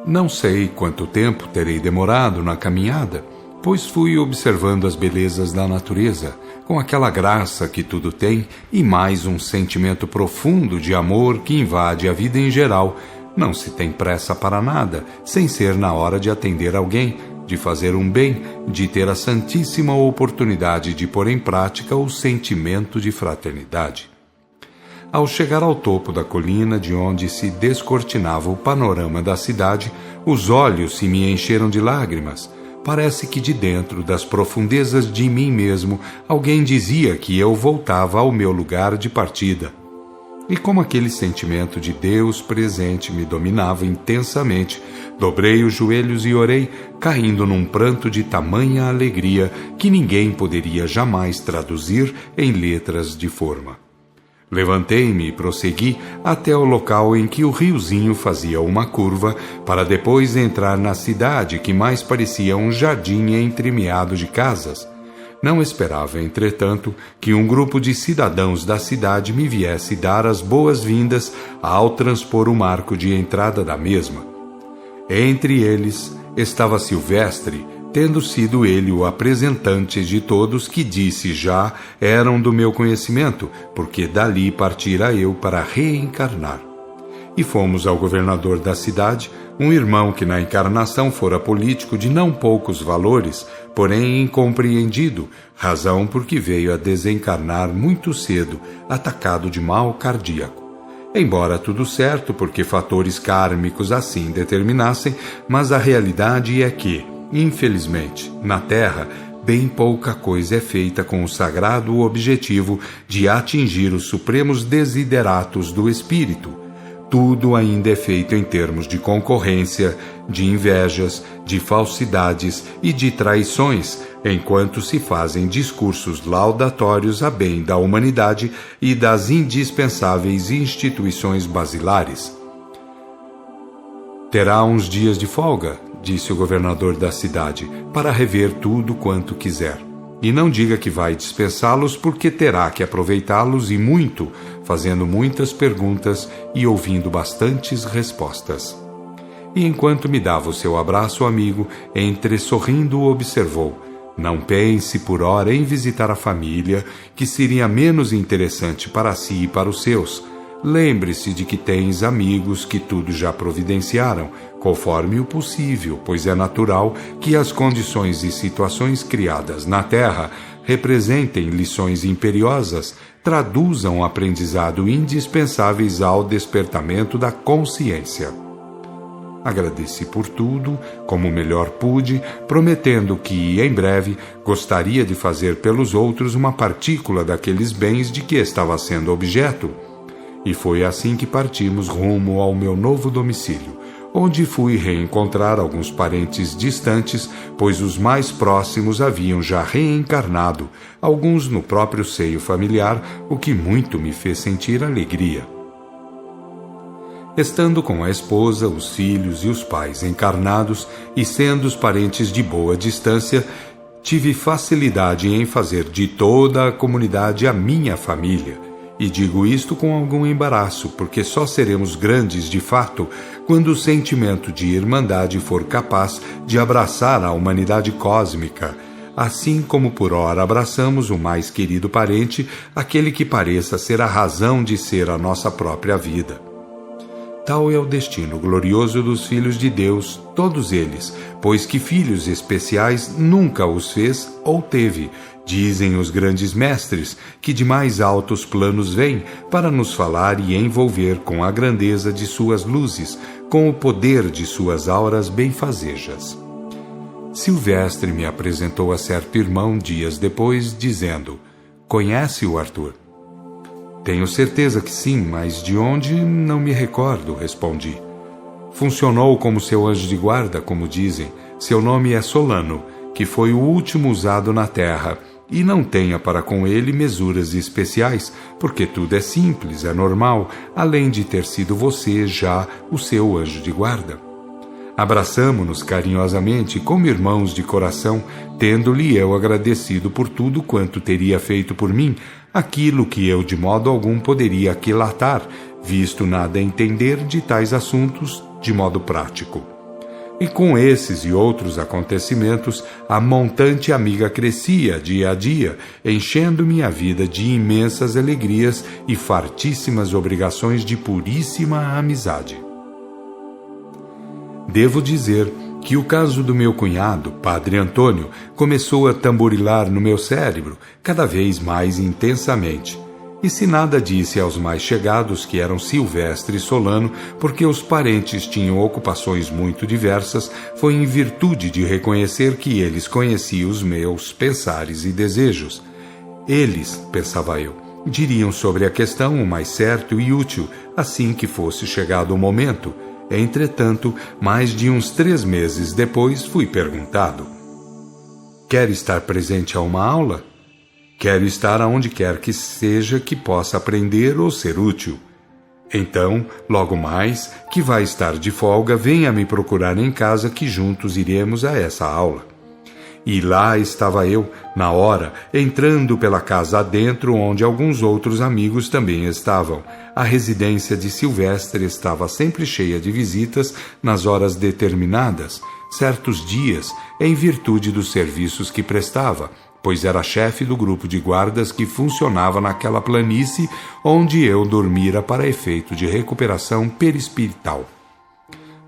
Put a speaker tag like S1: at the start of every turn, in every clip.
S1: Não sei quanto tempo terei demorado na caminhada, pois fui observando as belezas da natureza, com aquela graça que tudo tem e mais um sentimento profundo de amor que invade a vida em geral. Não se tem pressa para nada, sem ser na hora de atender alguém, de fazer um bem, de ter a santíssima oportunidade de pôr em prática o sentimento de fraternidade. Ao chegar ao topo da colina de onde se descortinava o panorama da cidade, os olhos se me encheram de lágrimas. Parece que de dentro das profundezas de mim mesmo alguém dizia que eu voltava ao meu lugar de partida. E como aquele sentimento de Deus presente me dominava intensamente, dobrei os joelhos e orei, caindo num pranto de tamanha alegria que ninguém poderia jamais traduzir em letras de forma. Levantei-me e prossegui até o local em que o riozinho fazia uma curva para depois entrar na cidade que mais parecia um jardim entremeado de casas. Não esperava, entretanto, que um grupo de cidadãos da cidade me viesse dar as boas-vindas ao transpor o marco de entrada da mesma. Entre eles estava Silvestre, tendo sido ele o apresentante de todos que disse já eram do meu conhecimento, porque dali partira eu para reencarnar. E fomos ao governador da cidade, um irmão que na encarnação fora político de não poucos valores, porém incompreendido, razão porque veio a desencarnar muito cedo, atacado de mal cardíaco. Embora tudo certo, porque fatores kármicos assim determinassem, mas a realidade é que, infelizmente, na Terra, bem pouca coisa é feita com o sagrado objetivo de atingir os supremos desideratos do espírito. Tudo ainda é feito em termos de concorrência, de invejas, de falsidades e de traições, enquanto se fazem discursos laudatórios a bem da humanidade e das indispensáveis instituições basilares. Terá uns dias de folga, disse o governador da cidade, para rever tudo quanto quiser. E não diga que vai dispensá-los, porque terá que aproveitá-los e muito, fazendo muitas perguntas e ouvindo bastantes respostas. E enquanto me dava o seu abraço amigo, entre sorrindo observou: não pense por hora em visitar a família, que seria menos interessante para si e para os seus. Lembre-se de que tens amigos que tudo já providenciaram, conforme o possível, pois é natural que as condições e situações criadas na Terra representem lições imperiosas, traduzam aprendizado indispensáveis ao despertamento da consciência. Agradeci por tudo, como melhor pude, prometendo que, em breve, gostaria de fazer pelos outros uma partícula daqueles bens de que estava sendo objeto. E foi assim que partimos rumo ao meu novo domicílio, onde fui reencontrar alguns parentes distantes, pois os mais próximos haviam já reencarnado, alguns no próprio seio familiar, o que muito me fez sentir alegria. Estando com a esposa, os filhos e os pais encarnados, e sendo os parentes de boa distância, tive facilidade em fazer de toda a comunidade a minha família. E digo isto com algum embaraço, porque só seremos grandes de fato quando o sentimento de irmandade for capaz de abraçar a humanidade cósmica, assim como por ora abraçamos o mais querido parente, aquele que pareça ser a razão de ser a nossa própria vida. Tal é o destino glorioso dos filhos de Deus, todos eles, pois que filhos especiais nunca os fez ou teve. Dizem os grandes mestres que de mais altos planos vêm para nos falar e envolver com a grandeza de suas luzes, com o poder de suas auras benfazejas. Silvestre me apresentou a certo irmão dias depois, dizendo: conhece o Arthur? Tenho certeza que sim, mas de onde não me recordo, respondi. Funcionou como seu anjo de guarda, como dizem. Seu nome é Solano, que foi o último usado na Terra, e não tenha para com ele mesuras especiais, porque tudo é simples, é normal, além de ter sido você já o seu anjo de guarda. Abraçamo-nos carinhosamente como irmãos de coração, tendo-lhe eu agradecido por tudo quanto teria feito por mim, aquilo que eu de modo algum poderia aquilatar, visto nada entender de tais assuntos de modo prático. E com esses e outros acontecimentos, a montante amiga crescia dia a dia, enchendo minha vida de imensas alegrias e fartíssimas obrigações de puríssima amizade. Devo dizer que o caso do meu cunhado, Padre Antônio, começou a tamborilar no meu cérebro cada vez mais intensamente. E se nada disse aos mais chegados que eram Silvestre e Solano, porque os parentes tinham ocupações muito diversas, foi em virtude de reconhecer que eles conheciam os meus pensares e desejos. Eles, pensava eu, diriam sobre a questão o mais certo e útil, assim que fosse chegado o momento. Entretanto, mais de uns 3 meses depois, fui perguntado: quer estar presente a uma aula? Quero estar aonde quer que seja que possa aprender ou ser útil. Então, logo mais, que vai estar de folga, venha me procurar em casa que juntos iremos a essa aula. E lá estava eu, na hora, entrando pela casa adentro, onde alguns outros amigos também estavam. A residência de Silvestre estava sempre cheia de visitas nas horas determinadas, certos dias, em virtude dos serviços que prestava, pois era chefe do grupo de guardas que funcionava naquela planície onde eu dormira para efeito de recuperação perispirital.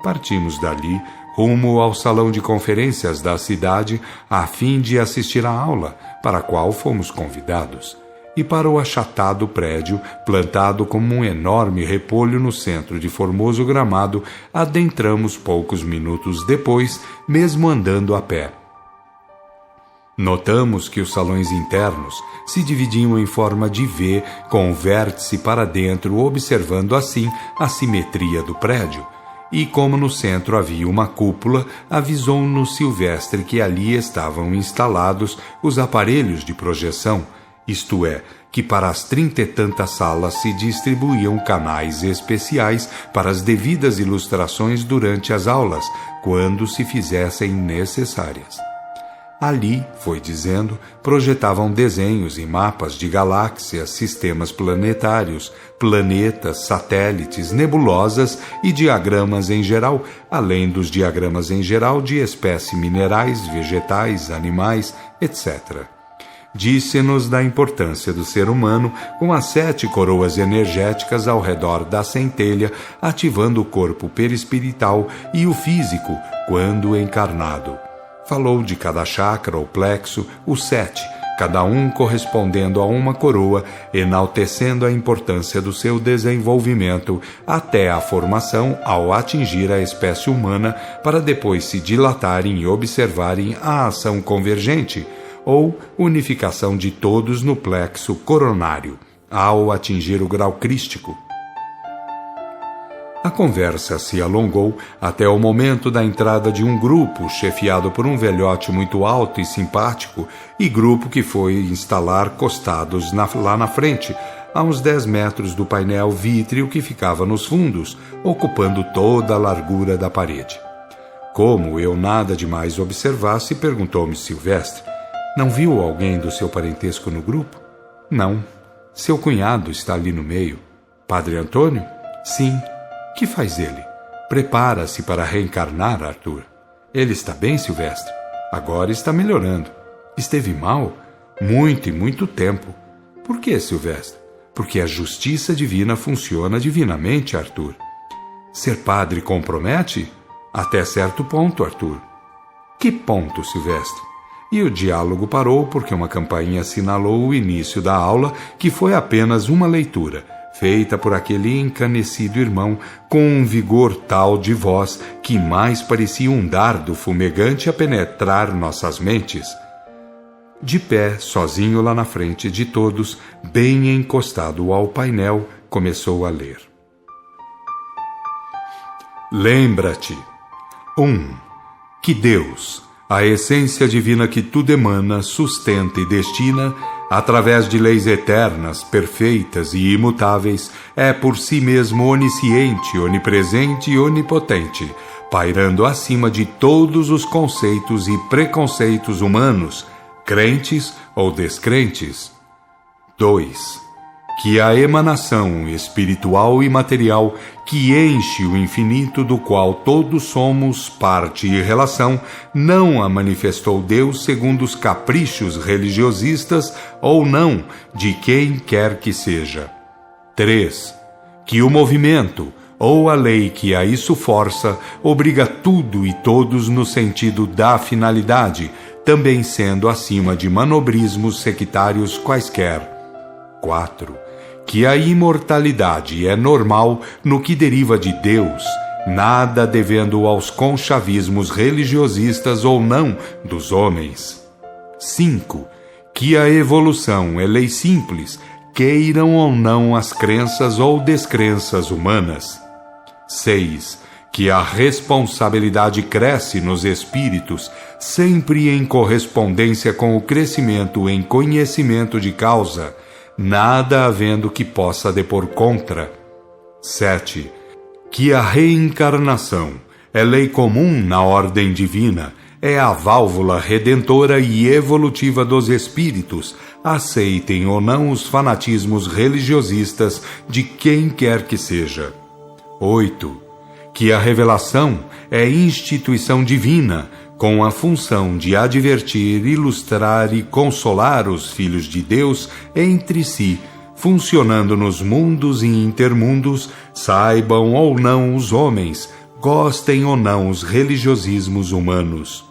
S1: Partimos dali rumo ao salão de conferências da cidade a fim de assistir à aula, para a qual fomos convidados, e para o achatado prédio, plantado como um enorme repolho no centro de formoso gramado, adentramos poucos minutos depois, mesmo andando a pé. Notamos que os salões internos se dividiam em forma de V, com o vértice para dentro, observando assim a simetria do prédio. E como no centro havia uma cúpula, avisou-nos Silvestre que ali estavam instalados os aparelhos de projeção, isto é, que para as 30 e tantas salas se distribuíam canais especiais para as devidas ilustrações durante as aulas, quando se fizessem necessárias. Ali, foi dizendo, projetavam desenhos e mapas de galáxias, sistemas planetários, planetas, satélites, nebulosas e diagramas em geral, além dos diagramas em geral de espécies minerais, vegetais, animais, etc. Disse-nos da importância do ser humano com as 7 coroas energéticas ao redor da centelha, ativando o corpo perispirital e o físico quando encarnado. Falou de cada chakra ou plexo, os 7, cada um correspondendo a uma coroa, enaltecendo a importância do seu desenvolvimento até a formação ao atingir a espécie humana, para depois se dilatarem e observarem a ação convergente, ou unificação de todos no plexo coronário, ao atingir o grau crístico. A conversa se alongou até o momento da entrada de um grupo, chefiado por um velhote muito alto e simpático, e grupo que foi instalar costados lá na frente, a uns 10 metros do painel vítreo que ficava nos fundos, ocupando toda a largura da parede. Como eu nada demais observasse, perguntou-me Silvestre: não viu alguém do seu parentesco no grupo? Não. Seu cunhado está ali no meio. Padre Antônio? Sim. Que faz ele? Prepara-se para reencarnar, Arthur. Ele está bem, Silvestre? Agora está melhorando. Esteve mal? Muito e muito tempo. Por que, Silvestre? Porque a justiça divina funciona divinamente, Arthur. Ser padre compromete? Até certo ponto, Arthur. Que ponto, Silvestre? E o diálogo parou porque uma campainha assinalou o início da aula, que foi apenas uma leitura, feita por aquele encanecido irmão, com um vigor tal de voz que mais parecia um dardo fumegante a penetrar nossas mentes. De pé, sozinho lá na frente de todos, bem encostado ao painel, começou a ler. Lembra-te. 1. Que Deus, a essência divina que tudo emana, sustenta e destina, através de leis eternas, perfeitas e imutáveis, é por si mesmo onisciente, onipresente e onipotente, pairando acima de todos os conceitos e preconceitos humanos, crentes ou descrentes. 2. que a emanação espiritual e material que enche o infinito do qual todos somos parte e relação, não a manifestou Deus segundo os caprichos religiosistas ou não de quem quer que seja. 3. Que o movimento, ou a lei que a isso força, obriga tudo e todos no sentido da finalidade, também sendo acima de manobrismos sectários quaisquer. 4. Que a imortalidade é normal no que deriva de Deus, nada devendo aos conchavismos religiosistas ou não dos homens. 5. Que a evolução é lei simples, queiram ou não as crenças ou descrenças humanas. 6. Que a responsabilidade cresce nos espíritos, sempre em correspondência com o crescimento em conhecimento de causa, nada havendo que possa depor contra. 7. Que a reencarnação é lei comum na ordem divina, é a válvula redentora e evolutiva dos espíritos, aceitem ou não os fanatismos religiosistas de quem quer que seja. 8. Que a revelação é instituição divina, com a função de advertir, ilustrar e consolar os filhos de Deus entre si, funcionando nos mundos e intermundos, saibam ou não os homens, gostem ou não os religiosismos humanos.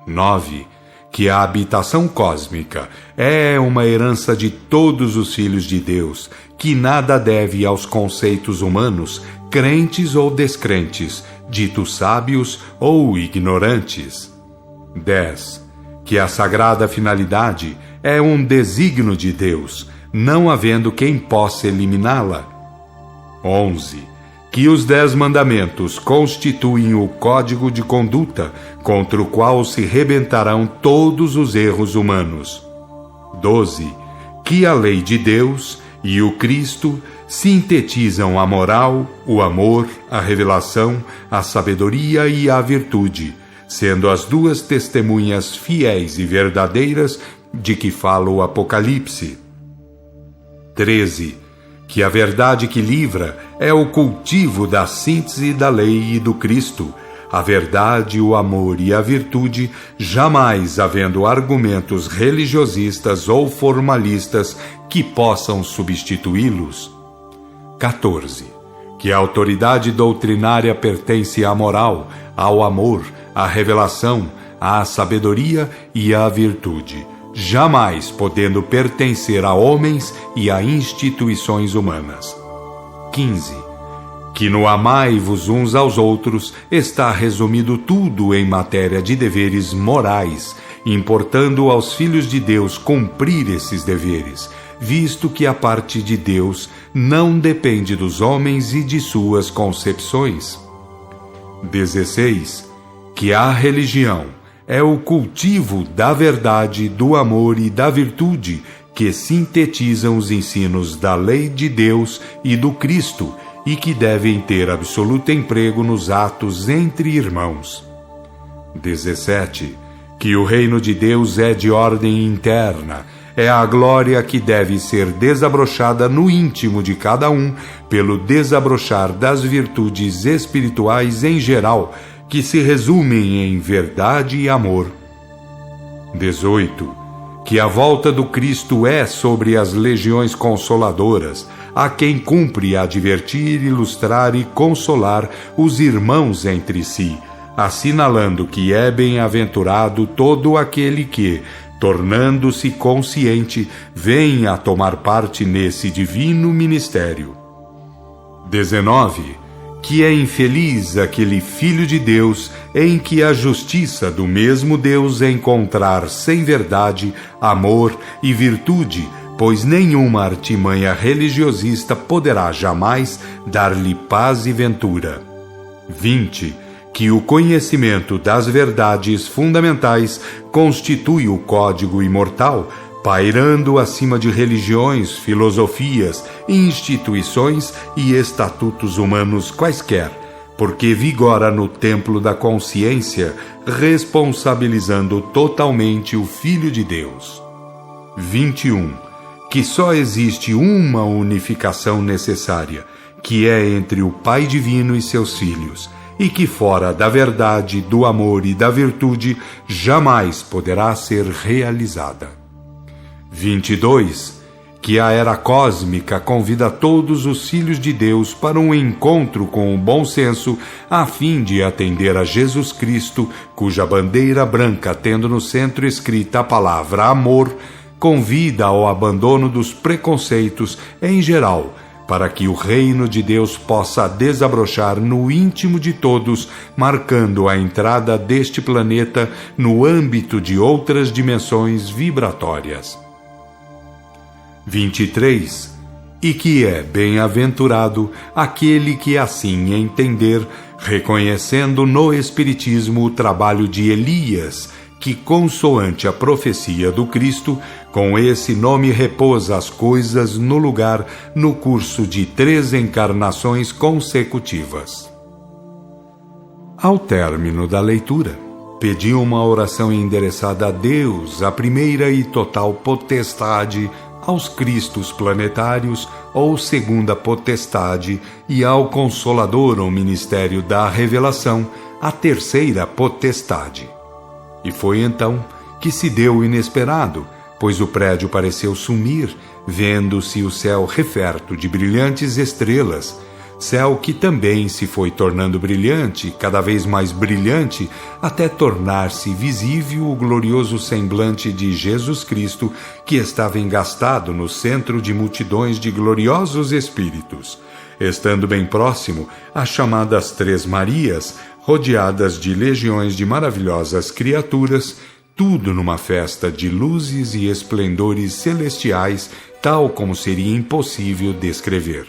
S1: 9. Que a habitação cósmica é uma herança de todos os filhos de Deus, que nada deve aos conceitos humanos, crentes ou descrentes, ditos sábios ou ignorantes. 10. Que a sagrada finalidade é um desígnio de Deus, não havendo quem possa eliminá-la. 11. Que os 10 mandamentos constituem o código de conduta contra o qual se rebentarão todos os erros humanos. 12. Que a lei de Deus e o Cristo sintetizam a moral, o amor, a revelação, a sabedoria e a virtude, sendo as 2 testemunhas fiéis e verdadeiras de que fala o Apocalipse. 13. Que a verdade que livra é o cultivo da síntese da lei e do Cristo, a verdade, o amor e a virtude, jamais havendo argumentos religiosistas ou formalistas que possam substituí-los. 14. Que a autoridade doutrinária pertence à moral, ao amor, à revelação, à sabedoria e à virtude, jamais podendo pertencer a homens e a instituições humanas. 15. Que no amai-vos uns aos outros está resumido tudo em matéria de deveres morais, importando aos filhos de Deus cumprir esses deveres, visto que a parte de Deus não depende dos homens e de suas concepções. 16. Que a religião é o cultivo da verdade, do amor e da virtude que sintetizam os ensinos da lei de Deus e do Cristo e que devem ter absoluto emprego nos atos entre irmãos. 17. Que o reino de Deus é de ordem interna, é a glória que deve ser desabrochada no íntimo de cada um pelo desabrochar das virtudes espirituais em geral, que se resumem em verdade e amor. 18. Que a volta do Cristo é sobre as legiões consoladoras, a quem cumpre advertir, ilustrar e consolar os irmãos entre si, assinalando que é bem-aventurado todo aquele que, tornando-se consciente, vem a tomar parte nesse divino ministério. 19. Que é infeliz aquele Filho de Deus em que a justiça do mesmo Deus encontrar sem verdade, amor e virtude, pois nenhuma artimanha religiosista poderá jamais dar-lhe paz e ventura. 20. Que o conhecimento das verdades fundamentais constitui o código imortal, pairando acima de religiões, filosofias, instituições e estatutos humanos quaisquer, porque vigora no templo da consciência, responsabilizando totalmente o Filho de Deus. 21. que só existe uma unificação necessária, que é entre o Pai Divino e seus filhos, e que fora da verdade, do amor e da virtude jamais poderá ser realizada. 22. Que a era cósmica convida todos os filhos de Deus para um encontro com o bom senso, a fim de atender a Jesus Cristo, cuja bandeira branca, tendo no centro escrita a palavra amor, convida ao abandono dos preconceitos em geral, para que o reino de Deus possa desabrochar no íntimo de todos, marcando a entrada deste planeta no âmbito de outras dimensões vibratórias. 23. E que é bem-aventurado aquele que assim entender, reconhecendo no Espiritismo o trabalho de Elias, que, consoante a profecia do Cristo, com esse nome repousa as coisas no lugar, no curso de 3 encarnações consecutivas. Ao término da leitura, pedi uma oração endereçada a Deus, a primeira e total potestade, aos Cristos planetários, ou segunda potestade, e ao Consolador ou Ministério da Revelação, a terceira potestade. E foi então que se deu o inesperado, pois o prédio pareceu sumir, vendo-se o céu referto de brilhantes estrelas, céu que também se foi tornando brilhante, cada vez mais brilhante, até tornar-se visível o glorioso semblante de Jesus Cristo, que estava engastado no centro de multidões de gloriosos espíritos, estando bem próximo às chamadas 3 Marias, rodeadas de legiões de maravilhosas criaturas, tudo numa festa de luzes e esplendores celestiais, tal como seria impossível descrever.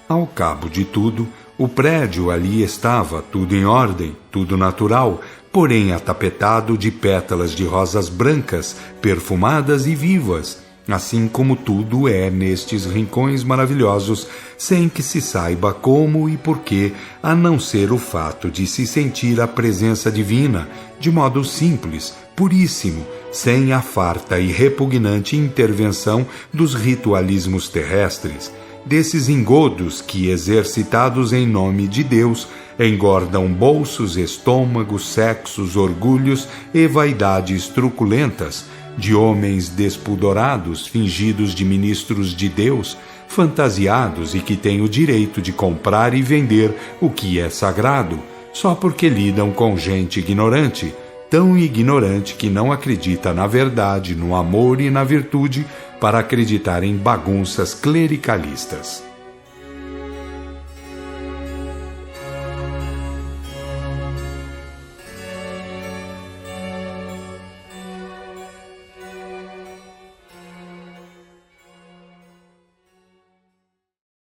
S1: Ao cabo de tudo, o prédio ali estava, tudo em ordem, tudo natural, porém atapetado de pétalas de rosas brancas, perfumadas e vivas, assim como tudo é nestes rincões maravilhosos, sem que se saiba como e porquê, a não ser o fato de se sentir a presença divina, de modo simples, puríssimo, sem a farta e repugnante intervenção dos ritualismos terrestres, desses engodos que, exercitados em nome de Deus, engordam bolsos, estômagos, sexos, orgulhos e vaidades truculentas, de homens despudorados, fingidos de ministros de Deus, fantasiados e que têm o direito de comprar e vender o que é sagrado, só porque lidam com gente ignorante, tão ignorante que não acredita na verdade, no amor e na virtude, para acreditar em bagunças clericalistas.